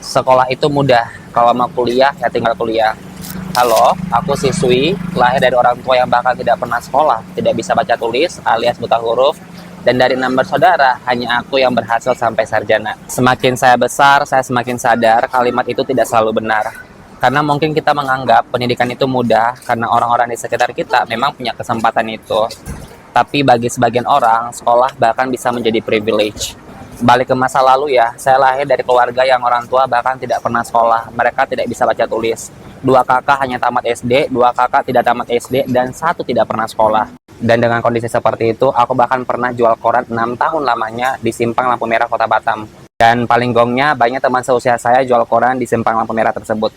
Sekolah itu mudah, kalau mau kuliah ya tinggal kuliah. Halo, aku siswi, lahir dari orang tua yang bahkan tidak pernah sekolah, tidak bisa baca tulis alias buta huruf, dan dari enam bersaudara, hanya aku yang berhasil sampai sarjana. Semakin saya besar, saya semakin sadar kalimat itu tidak selalu benar. Karena mungkin kita menganggap pendidikan itu mudah, karena orang-orang di sekitar kita memang punya kesempatan itu. Tapi bagi sebagian orang, sekolah bahkan bisa menjadi privilege. Balik ke masa lalu ya, saya lahir dari keluarga yang orang tua bahkan tidak pernah sekolah. Mereka tidak bisa baca tulis. Dua kakak hanya tamat SD, dua kakak tidak tamat SD, dan satu tidak pernah sekolah. Dan dengan kondisi seperti itu, aku bahkan pernah jual koran 6 tahun lamanya di Simpang Lampu Merah Kota Batam. Dan paling gongnya, banyak teman seusia saya jual koran di Simpang Lampu Merah tersebut.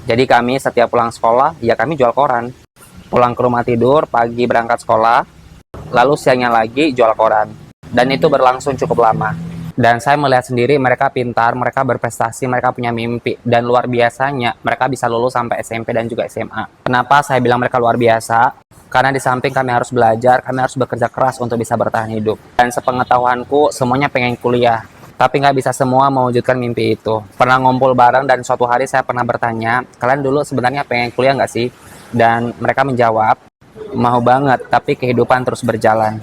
Jadi kami setiap pulang sekolah, ya kami jual koran. Pulang ke rumah tidur, pagi berangkat sekolah, lalu siangnya lagi jual koran. Dan itu berlangsung cukup lama. Dan saya melihat sendiri mereka pintar, mereka berprestasi, mereka punya mimpi. Dan luar biasanya, mereka bisa lulus sampai SMP dan juga SMA. Kenapa saya bilang mereka luar biasa? Karena di samping kami harus belajar, kami harus bekerja keras untuk bisa bertahan hidup. Dan sepengetahuanku, semuanya pengen kuliah. Tapi nggak bisa semua mewujudkan mimpi itu. Pernah ngumpul bareng dan suatu hari saya pernah bertanya, kalian dulu sebenarnya pengen kuliah nggak sih? Dan mereka menjawab, mau banget, tapi kehidupan terus berjalan.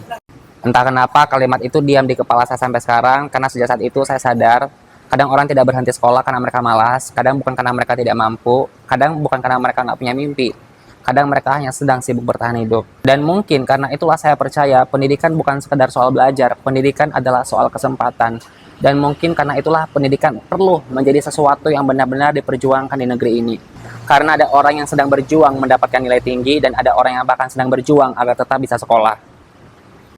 Entah kenapa kalimat itu diam di kepala saya sampai sekarang, karena sejak saat itu saya sadar, kadang orang tidak berhenti sekolah karena mereka malas, kadang bukan karena mereka tidak mampu, kadang bukan karena mereka nggak punya mimpi, kadang mereka hanya sedang sibuk bertahan hidup. Dan mungkin karena itulah saya percaya, pendidikan bukan sekedar soal belajar, pendidikan adalah soal kesempatan. Dan mungkin karena itulah pendidikan perlu menjadi sesuatu yang benar-benar diperjuangkan di negeri ini. Karena ada orang yang sedang berjuang mendapatkan nilai tinggi, dan ada orang yang bahkan sedang berjuang agar tetap bisa sekolah.